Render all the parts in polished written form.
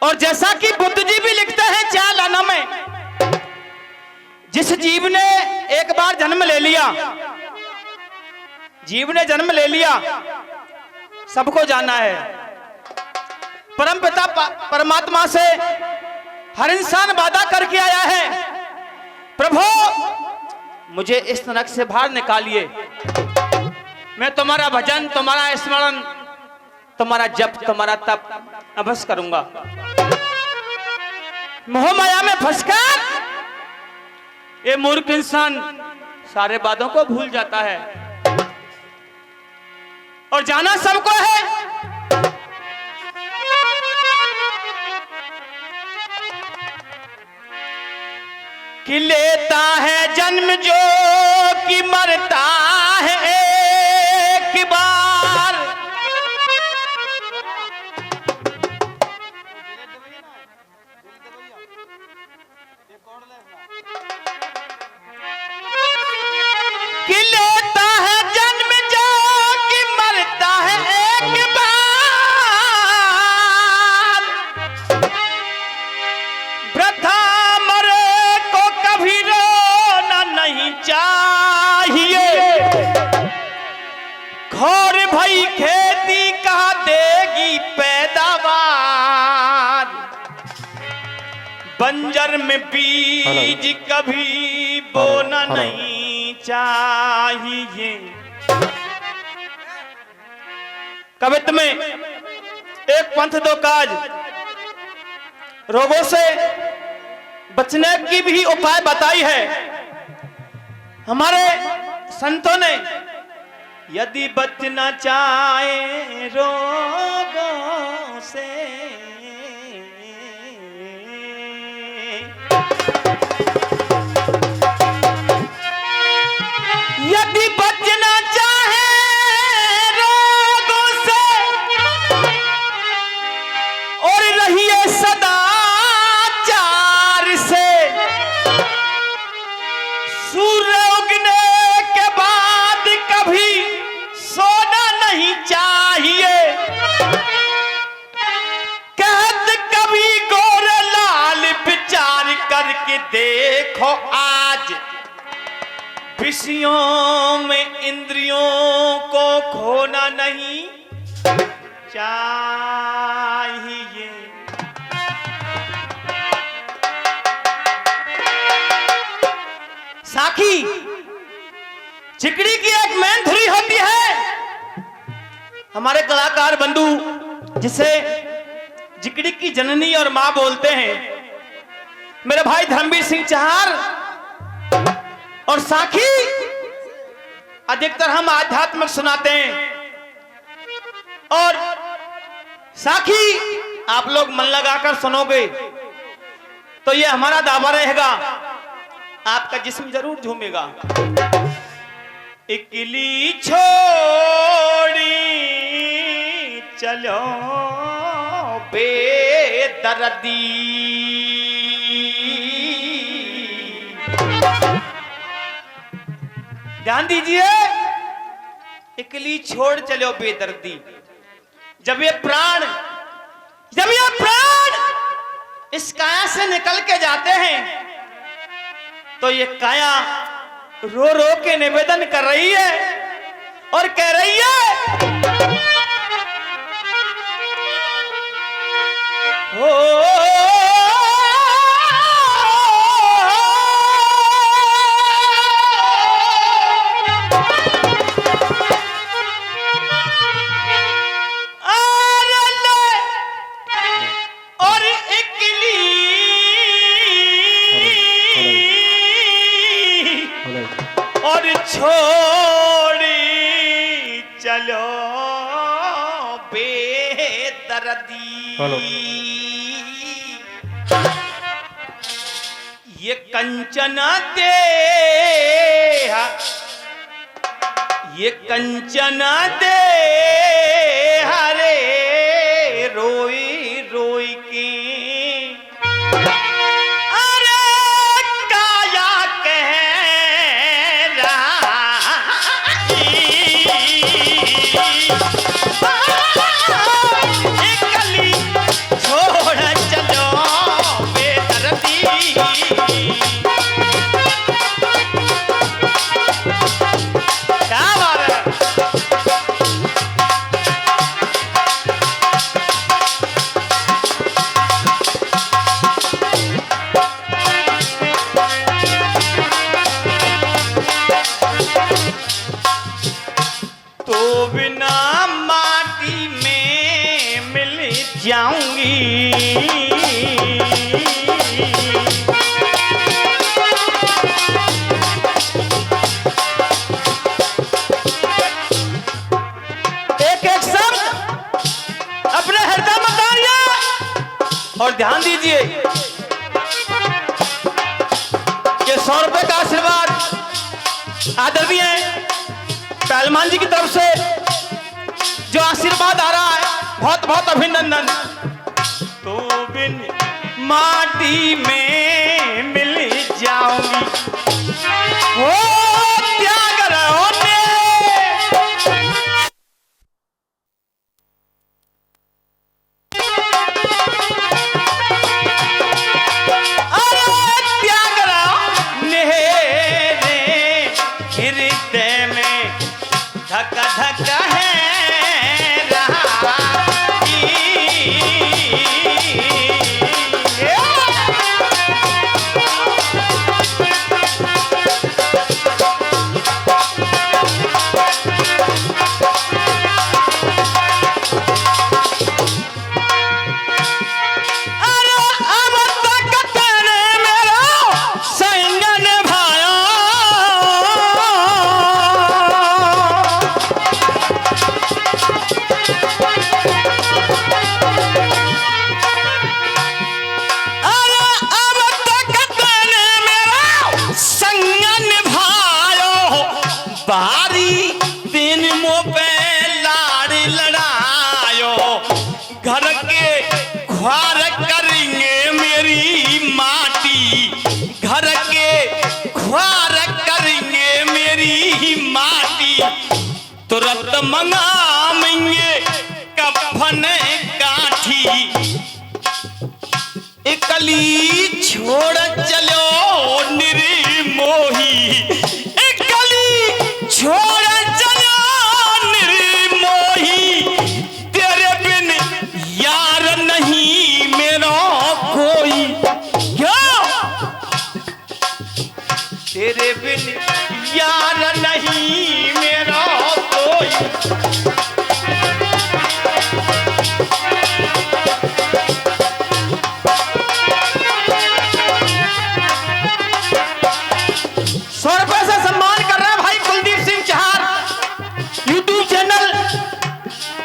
और जैसा कि बुद्ध जी भी लिखते हैं चाल आना में, जिस जीव ने एक बार जन्म ले लिया, जीव ने जन्म ले लिया, सबको जाना है। परमपिता परमात्मा से हर इंसान वादा करके आया है, प्रभु मुझे इस नरक से बाहर निकालिए, मैं तुम्हारा भजन, तुम्हारा स्मरण, तुम्हारा जप, तुम्हारा तप अवश्य करूंगा। मोह माया में फंसकर ये मूर्ख इंसान सारे वादों को भूल जाता है और जाना सबको है। कि लेता है जन्म जो कि मरता है एक बार, कि लेता है जन्म जो कि मरता है एक बार, वृथा मरे को कभी रोना नहीं चाहिए, घोर भई खेती कहाँ देगी पैदावार, बंजर में बीज कभी बोना नहीं चाहिए। कवित्व में एक पंथ दो काज, रोगों से बचने की भी उपाय बताई है हमारे संतों ने। यदि बचना चाहे रोगों से, यदि बचना चाहे रोगों से और रहिए सदाचार से, सूर्य उगने के बाद कभी सोना नहीं चाहिए, कहत कभी गोरे लाल विचार करके देखो आज, विषयों में इंद्रियों को खोना नहीं चाहिए। साखी चिकड़ी की एक मेन धुरी होती है, हमारे कलाकार बंधु जिसे जिकड़ी की जननी और मां बोलते हैं, मेरे भाई धर्मवीर सिंह चहार। और साखी अधिकतर हम आध्यात्मिक सुनाते हैं, और साखी आप लोग मन लगाकर सुनोगे तो ये हमारा दावा रहेगा, आपका जिस्म जरूर झूमेगा। इकली छोड़ी चलो बेदर्दी, ध्यान दीजिए, इकली छोड़ चलो बेदर्दी। जब ये प्राण इस काया से निकल के जाते हैं तो ये काया रो रो के निवेदन कर रही है और कह रही है, हो छोड़ी चलो बेदर्दी। ये कंचन दे, ये कंचन दे हरे रोई रोई की, अरे काया कह रही, छोड़ जाऊंगी। एक एक शब्द अपने हृदय में उतारिए और ध्यान दीजिए। ये 100 रुपए का आशीर्वाद आदरणीय पहलवान जी की तरफ से जो आशीर्वाद आ रहा है, बहुत बहुत अभिनंदन। तो बिन माटी में मिल जाऊंगी वो त्याग रहो ने। अरे त्याग रहो नेरे हृदय में धक धक है बारी दिन मो पे लाड़ लड़ायो, घर के ख्वार करेंगे मेरी माटी, घर के ख्वार करेंगे मेरी माटी। तुरंत मंगाएंगे कफन काठी, एकली छोड़ चलो निर्मोही, छोड़ चलो निर्मोही। तेरे बिन यार नहीं मेरा कोई, क्या तेरे बिन यार नहीं मेरा कोई।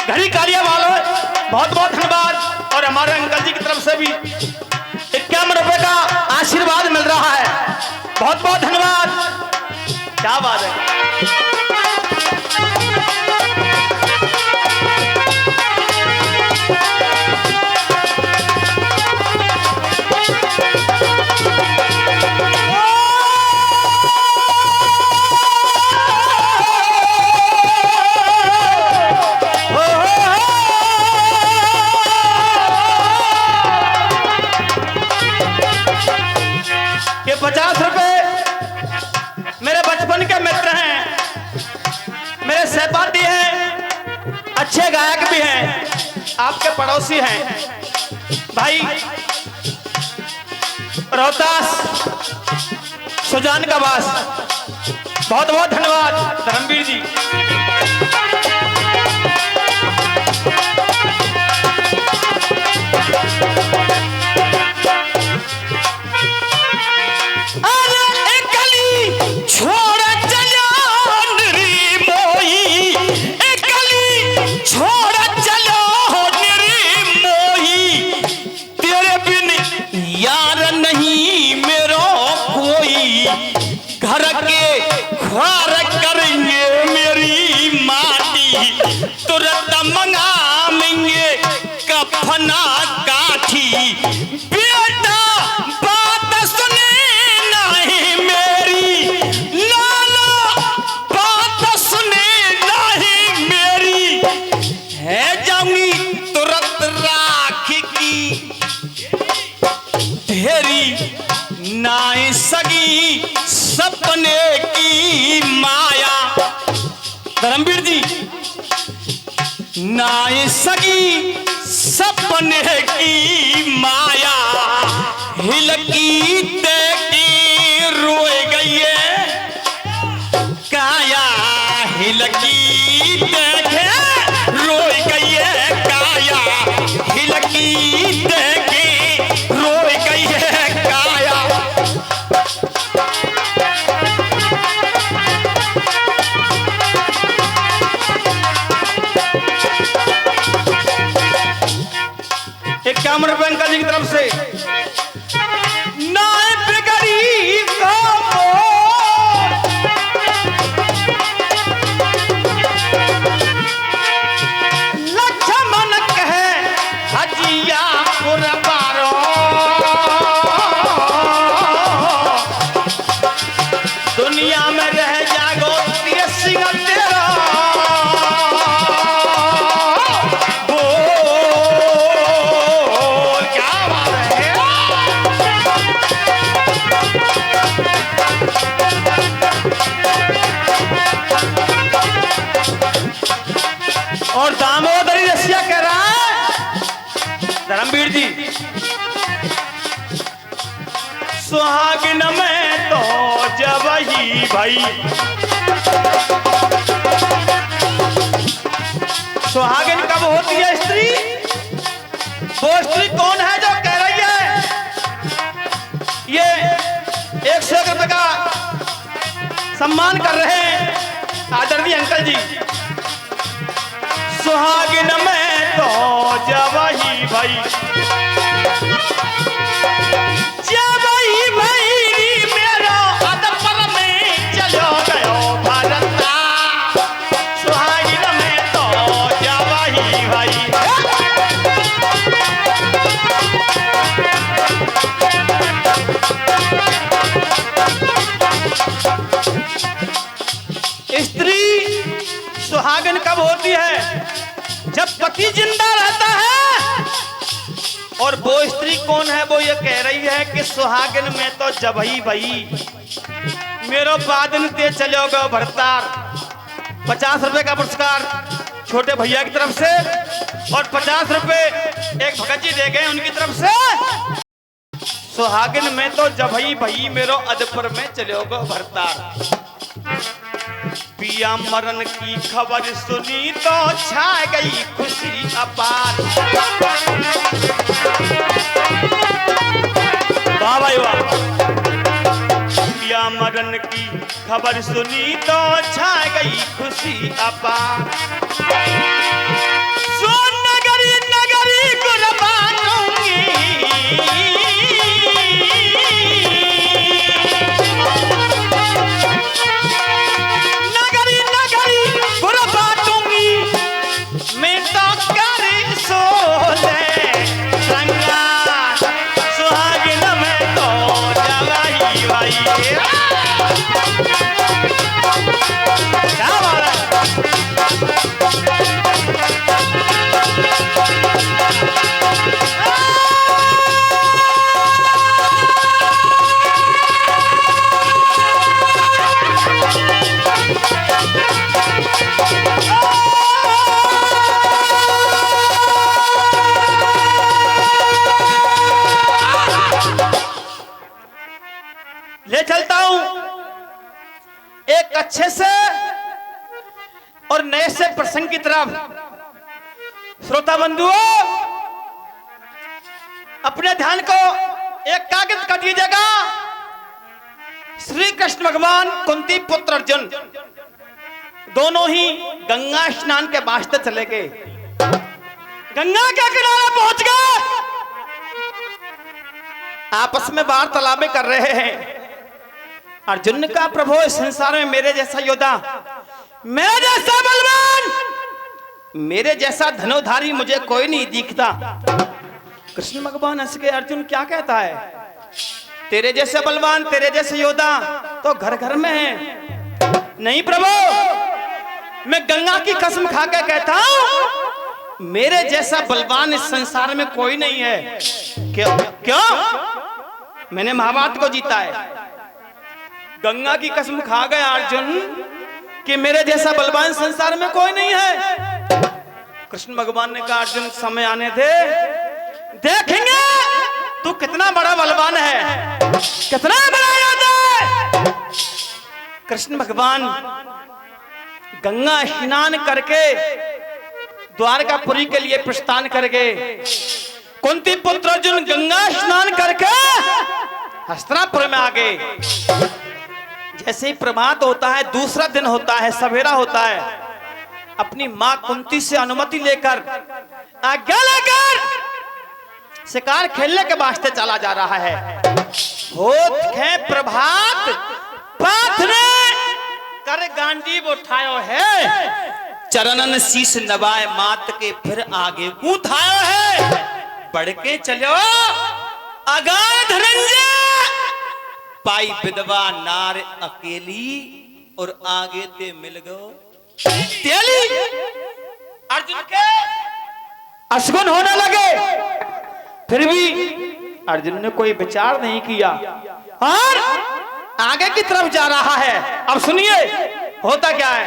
घड़ी कालिया वालों बहुत बहुत धन्यवाद। और हमारे अंकल जी की तरफ से भी 51 रुपए का आशीर्वाद मिल रहा है, बहुत बहुत धन्यवाद। क्या बात है। ये 50 रुपए मेरे बचपन के मित्र हैं, मेरे सहपाठी हैं, अच्छे गायक भी हैं, आपके पड़ोसी हैं भाई रोहतास सुजान का बास। बहुत बहुत धन्यवाद धर्मवीर जी। घर के ख्वार करेंगे मेरी माटी, तुरंत मंगाएंगे कफना काठी। बेटा बात सुने नहीं मेरी, लाला बात सुने नहीं मेरी, है जाऊंगी तुरंत राख की ढेरी, नाई सगी सपने की माया। धर्मवीर जी, नाई सगी सपने की माया, हिलकी देखी रोए गई है काया, हिलकी देखे रोए गई है काया, हिलकी रुपए अंकल जी की तरफ से। नायब गरीब का लक्ष्मण कहे हजिया पुरबारो, दुनिया में रह जागो सिंह तेरा बोल। क्या बात है। और दामोदरी रसिया कह रहा है धर्मवीर जी, सुहागिन में तो जब ही भाई, सुहागिन कब होती है स्त्री? वो स्त्री कौन है जो कह रही है ये 101 रुपए का सम्मान कर रहे हैं आदरणीय अंकल जी। सुहागिन में तो जब ही भाई, जब ही भाई मेरा अदपर में चलो गयो भरता, सुहागिन में तो जब ही भाई। स्त्री सुहागिन कब होती है? जब पति जिंदा रहता है। और वो स्त्री कौन है? वो ये कह रही है कि सुहागिन में तो जब ही भाई मेरो बादन ते चलोगे भरतार। 50 रुपए का पुरस्कार छोटे भैया की तरफ से और 50 रुपए एक भगत जी दे गए उनकी तरफ से। सुहागिन में तो जब ही भाई मेरो अदपुर में चलोगे भरतार। पिया मरण की खबर सुनी तो छा गई खुशी अपार। वाह भाई वाह। पिया मरण की खबर सुनी तो छा गई खुशी अपार। सो नगरी नगरी कुर्बानूंगी, मैं तो कर सोले संगा, सुहागिन में तो जवाई भाई। क्या बात है। ले चलता हूं एक अच्छे से और नए से प्रसंग की तरफ। श्रोता बंधुओं, अपने ध्यान को एक कागज कर दीजिएगा। श्री कृष्ण भगवान कुंती पुत्र अर्जुन दोनों ही गंगा स्नान के वास्ते चले गए। गंगा के किनारे पहुंच गए, आपस में वार्तालाप कर रहे हैं। अर्जुन ने कहा, प्रभु इस संसार में मेरे जैसा योद्धा, मेरे जैसा बलवान, मेरे जैसा धनुधारी मुझे कोई नहीं दिखता। कृष्ण भगवान हंस के, अर्जुन क्या कहता है? तेरे जैसे बलवान, तेरे जैसे योद्धा तो घर घर में है। नहीं प्रभु, मैं गंगा की कसम खा के कहता हूं, मेरे जैसा बलवान इस संसार में कोई नहीं है। क्यों? क्यों? मैंने महाभारत को जीता है। गंगा की कसम खा गया अर्जुन कि मेरे जैसा बलवान संसार में कोई नहीं है। कृष्ण भगवान ने कहा, अर्जुन समय आने दे, देखेंगे तू कितना बड़ा बलवान है, कितना बड़ा योद्धा है। कृष्ण भगवान गंगा स्नान करके द्वारकापुरी के लिए प्रस्थान कर गए। कुंती पुत्र अर्जुन गंगा स्नान करके हस्तिनापुर में आ गए। जैसे ही प्रभात होता है, दूसरा दिन होता है, सवेरा होता है, अपनी मां कुंती से अनुमति लेकर, आज्ञा लेकर शिकार खेलने के वास्ते चला जा रहा है। होत है प्रभात, पाथ ने कर गांडीव उठायो है, चरणन शीश नवाए मात के फिर आगे उठायो है। बढ़ के चलो अगाध धनंजय, पाई विधवा नार अकेली, और आगे ते मिल गो तेली। अर्जुन के अशगुन होने लगे, फिर भी अर्जुन ने कोई विचार नहीं किया और आगे की तरफ जा रहा है। अब सुनिए होता क्या है।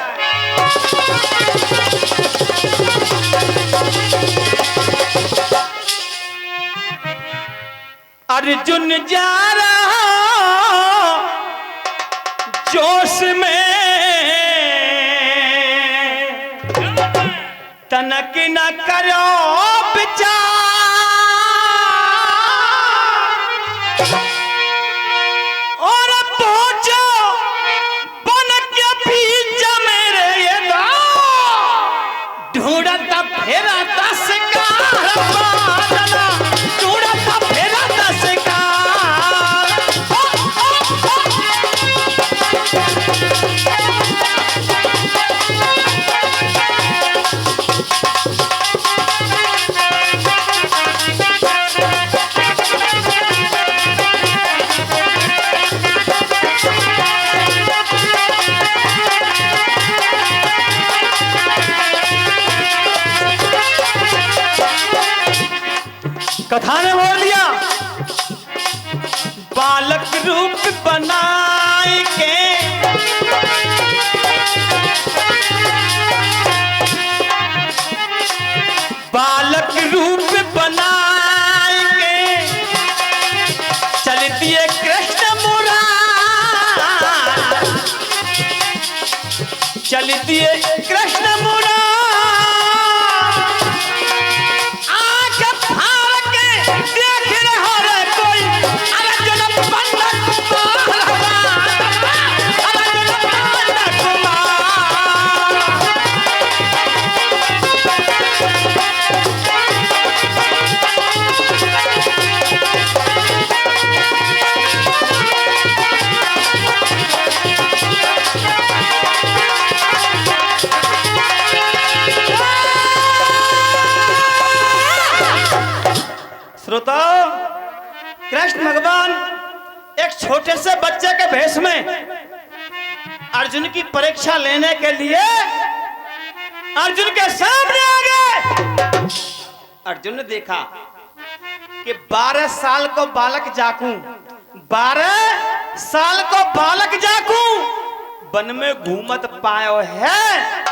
अर्जुन जा रहा जोश में, तनक न करो विचार, और पहुंचो बन के बीच मेरे ये ढूंढता फेरता शिकार, ढूंढता फेरता शिकार। कथा ने बोल दिया, बालक रूप बनाए के बालक रूप बनाए के चलती है कृष्ण मुरार, चलती है कृष्ण मुरार। श्रोताओ, कृष्ण भगवान एक छोटे से बच्चे के भेष में अर्जुन की परीक्षा लेने के लिए अर्जुन के सामने आ गए। अर्जुन ने देखा कि 12 साल को बालक जाकू, 12 साल को बालक जाकू वन में घूमत पायो है,